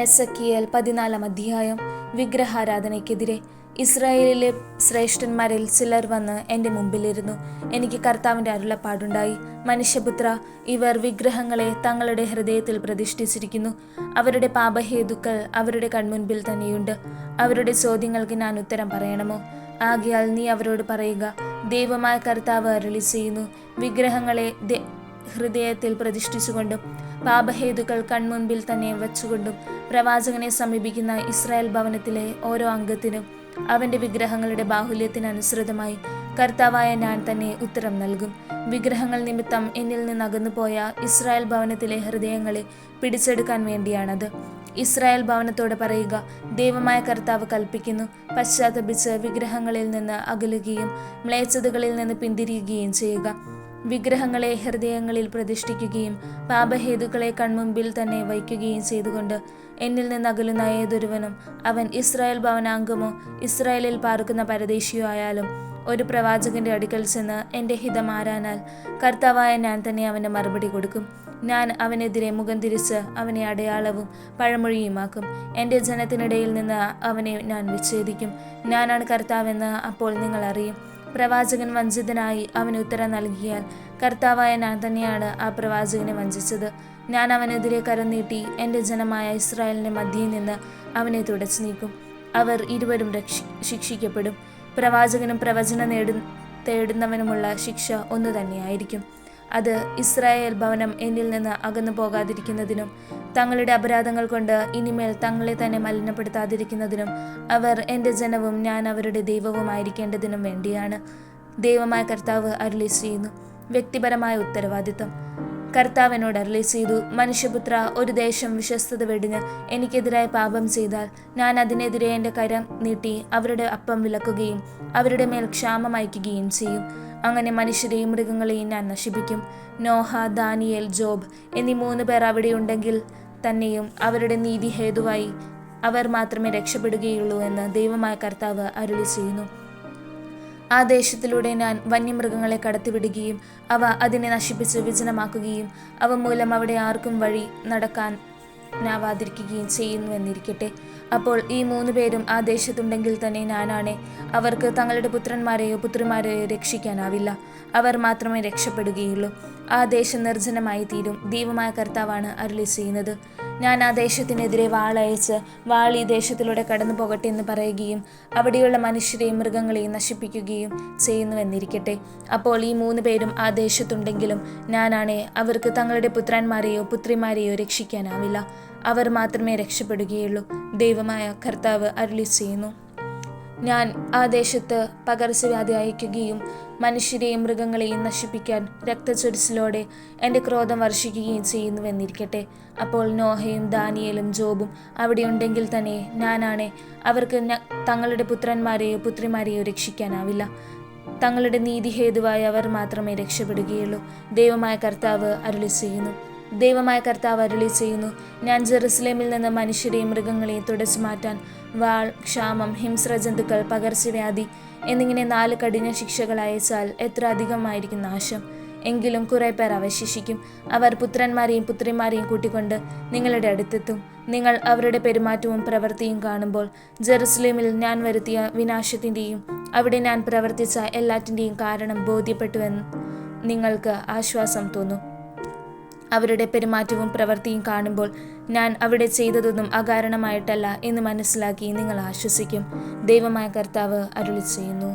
Ezekiel 14 അധ്യായം. വിഗ്രഹാരാധനയ്ക്കെതിരെ. ഇസ്രായേലിലെ ശ്രേഷ്ഠന്മാരിൽ ചിലർ വന്ന് എൻ്റെ മുമ്പിലിരുന്നു. എനിക്ക് കർത്താവിൻ്റെ അരുളപ്പാടുണ്ടായി. മനുഷ്യപുത്ര, ഇവർ വിഗ്രഹങ്ങളെ തങ്ങളുടെ ഹൃദയത്തിൽ പ്രതിഷ്ഠിച്ചിരിക്കുന്നു. അവരുടെ പാപഹേതുക്കൾ അവരുടെ കൺമുൻപിൽ തന്നെയുണ്ട്. അവരുടെ ചോദ്യങ്ങൾക്ക് ഞാൻ ഉത്തരം പറയണമോ? ആകയാൽ നീ അവരോട് പറയുക, ദൈവമായ കർത്താവ് അരുളി ചെയ്യുന്നു, വിഗ്രഹങ്ങളെ ഹൃദയത്തിൽ പ്രതിഷ്ഠിച്ചുകൊണ്ടും പാപഹേതുക്കൾ കൺമുൻപിൽ തന്നെ വച്ചുകൊണ്ടും പ്രവാചകനെ സമീപിക്കുന്ന ഇസ്രായേൽ ഭവനത്തിലെ ഓരോ അംഗത്തിനും അവൻ്റെ വിഗ്രഹങ്ങളുടെ ബാഹുല്യത്തിനനുസൃതമായി കർത്താവായ ഞാൻ തന്നെ ഉത്തരം നൽകും. വിഗ്രഹങ്ങൾ നിമിത്തം എന്നിൽ നിന്ന് അകന്നുപോയ ഇസ്രായേൽ ഭവനത്തിലെ ഹൃദയങ്ങളെ പിടിച്ചെടുക്കാൻ വേണ്ടിയാണത്. ഇസ്രായേൽ ഭവനത്തോട് പറയുക, ദൈവമായ കർത്താവ് കൽപ്പിക്കുന്നു, പശ്ചാത്തപിച്ച് വിഗ്രഹങ്ങളിൽ നിന്ന് അകലുകയും മ്ലേച്ഛതകളിൽ നിന്ന് പിന്തിരിയുകയും ചെയ്യുക. വിഗ്രഹങ്ങളെ ഹൃദയങ്ങളിൽ പ്രതിഷ്ഠിക്കുകയും പാപഹേതുക്കളെ കൺമുമ്പിൽ തന്നെ വയ്ക്കുകയും ചെയ്തുകൊണ്ട് എന്നിൽ നിന്ന് അകലുന്ന ഏതൊരുവനും, അവൻ ഇസ്രായേൽ ഭവനാംഗമോ ഇസ്രായേലിൽ പാർക്കുന്ന പരദേശിയോ ആയാലും, ഒരു പ്രവാചകന്റെ അടുക്കൽ ചെന്ന് എൻ്റെ ഹിതം ആരാനാൽ കർത്താവായ ഞാൻ തന്നെ അവന് മറുപടി കൊടുക്കും. ഞാൻ അവനെതിരെ മുഖം തിരിച്ച് അവനെ അടയാളവും പഴമൊഴിയുമാക്കും. എൻ്റെ ജനത്തിനിടയിൽ നിന്ന് അവനെ ഞാൻ വിച്ഛേദിക്കും. ഞാനാണ് കർത്താവെന്ന് അപ്പോൾ നിങ്ങൾ അറിയും. പ്രവാചകൻ വഞ്ചിതനായി അവന് ഉത്തരം നൽകിയാൽ കർത്താവായ ഞാൻ തന്നെയാണ് ആ പ്രവാചകനെ വഞ്ചിച്ചത്. ഞാൻ അവനെതിരെ കരം നീട്ടി എൻ്റെ ജനമായ ഇസ്രായേലിൻ്റെ മധ്യയിൽ നിന്ന് അവനെ തുടച്ചു നീക്കും. അവർ ഇരുവരും ശിക്ഷിക്കപ്പെടും. പ്രവാചകനും പ്രവചനം തേടുന്നവനുമുള്ള ശിക്ഷ ഒന്നു തന്നെയായിരിക്കും. അത് ഇസ്രായേൽ ഭവനം എന്നിൽ നിന്ന് അകന്നു പോകാതിരിക്കുന്നതിനും തങ്ങളുടെ അപരാധങ്ങൾ കൊണ്ട് ഇനിമേൽ തങ്ങളെ തന്നെ മലിനപ്പെടുത്താതിരിക്കുന്നതിനും അവർ എൻ്റെ ജനവും ഞാൻ അവരുടെ ദൈവവുമായിരിക്കേണ്ടതിനും വേണ്ടിയാണ്. ദൈവമായ കർത്താവ് അരുളി ചെയ്യുന്നു. വ്യക്തിപരമായ ഉത്തരവാദിത്തം. കർത്താവിനോട് അരുളി ചെയ്തു, മനുഷ്യപുത്ര, ഒരു ദേശം വിശ്വസ്തത വെടിഞ്ഞ് എനിക്കെതിരായി പാപം ചെയ്താൽ ഞാൻ അതിനെതിരെ എൻ്റെ കരം നീട്ടി അവരുടെ അപ്പം വിലക്കുകയും അവരുടെ മേൽ ക്ഷാമം അയക്കുകയും ചെയ്യും. അങ്ങനെ മനുഷ്യരെയും മൃഗങ്ങളെയും ഞാൻ നശിപ്പിക്കും. നോഹ, ദാനിയേൽ, ജോബ് എന്നീ 3 പേർ അവിടെയുണ്ടെങ്കിൽ തന്നെയും അവരുടെ നീതി ഹേതുവായി അവർ മാത്രമേ രക്ഷപ്പെടുകയുള്ളൂ എന്ന് ദൈവമായ കർത്താവ് അരുളി ചെയ്യുന്നു. ആ ദേശത്തിലൂടെ ഞാൻ വന്യമൃഗങ്ങളെ കടത്തിവിടുകയും അവ അതിനെ നശിപ്പിച്ച് വിജനമാക്കുകയും അവ മൂലം അവിടെ ആർക്കും വഴി നടക്കാനാവാതിരിക്കുകയും ചെയ്യുന്നുവെന്നിരിക്കട്ടെ. അപ്പോൾ ഈ 3 പേരും ആ ദേശത്തുണ്ടെങ്കിൽ തന്നെ ഞാനാണേ അവർക്ക് തങ്ങളുടെ പുത്രന്മാരെയോ പുത്രിമാരെയോ രക്ഷിക്കാനാവില്ല. അവർ മാത്രമേ രക്ഷപ്പെടുകയുള്ളൂ. ആ ദേശം നിർജ്ജനമായി തീരും. ദൈവമായ കർത്താവാണ് അരുളി ചെയ്യുന്നത്. ഞാൻ ആ ദേശത്തിനെതിരെ വാളയച്ച് വാൾ ഈ ദേശത്തിലൂടെ കടന്നു പോകട്ടെ എന്ന് പറയുകയും അവിടെയുള്ള മനുഷ്യരെയും മൃഗങ്ങളെയും നശിപ്പിക്കുകയും ചെയ്യുന്നുവെന്നിരിക്കട്ടെ. അപ്പോൾ ഈ 3 പേരും ആ ദേശത്തുണ്ടെങ്കിലും ഞാനാണേ അവർക്ക് തങ്ങളുടെ പുത്രന്മാരെയോ പുത്രിമാരെയോ രക്ഷിക്കാനാവില്ല. അവർ മാത്രമേ രക്ഷപ്പെടുകയുള്ളൂ. ദൈവമായ കർത്താവ് അരുളി ചെയ്യുന്നു. ഞാൻ ആ ദേശത്ത് പകർച്ചവ്യാധി അയക്കുകയും മനുഷ്യരെയും മൃഗങ്ങളെയും നശിപ്പിക്കാൻ രക്തച്ചൊരിച്ചിലോടെ എൻ്റെ ക്രോധം വർഷിക്കുകയും ചെയ്യുന്നുവെന്നിരിക്കട്ടെ. അപ്പോൾ നോഹയും ദാനിയേലും ജോബും അവിടെയുണ്ടെങ്കിൽ തന്നെ ഞാനാണേ അവർക്ക് തങ്ങളുടെ പുത്രന്മാരെയോ പുത്രിമാരെയോ രക്ഷിക്കാനാവില്ല. തങ്ങളുടെ നീതി ഹേതുവായി അവർ മാത്രമേ രക്ഷപ്പെടുകയുള്ളൂ. ദൈവമായ കർത്താവ് അരുളി ചെയ്യുന്നു. ദൈവമായ കർത്താവ് അരുളി ചെയ്യുന്നു, ഞാൻ ജെറുസലേമിൽ നിന്ന് മനുഷ്യരെയും മൃഗങ്ങളെയും തുടച്ചു മാറ്റാൻ വാൾ, ക്ഷാമം, ഹിംസ്രജന്തുക്കൾ, പകർച്ചവ്യാധി എന്നിങ്ങനെ 4 കഠിന ശിക്ഷകൾ അയച്ചാൽ എത്ര അധികമായിരിക്കും നാശം. എങ്കിലും കുറെ പേർ അവശേഷിക്കും. അവർ പുത്രന്മാരെയും പുത്രിമാരെയും കൂട്ടിക്കൊണ്ട് നിങ്ങളുടെ അടുത്തെത്തും. നിങ്ങൾ അവരുടെ പെരുമാറ്റവും പ്രവൃത്തിയും കാണുമ്പോൾ ജെറുസലേമിൽ ഞാൻ വരുത്തിയ വിനാശത്തിൻ്റെയും അവിടെ ഞാൻ പ്രവർത്തിച്ച എല്ലാറ്റിൻ്റെയും കാരണം ബോധ്യപ്പെട്ടുവെന്ന് നിങ്ങൾക്ക് ആശ്വാസം തോന്നും. അവരുടെ പെരുമാറ്റവും പ്രവൃത്തിയും കാണുമ്പോൾ ഞാൻ അവിടെ ചെയ്തതൊന്നും അകാരണമായിട്ടല്ല എന്ന് മനസ്സിലാക്കി നിങ്ങൾ ആശ്വസിക്കും. ദൈവമായ കർത്താവ് അരുളി ചെയ്യുന്നു.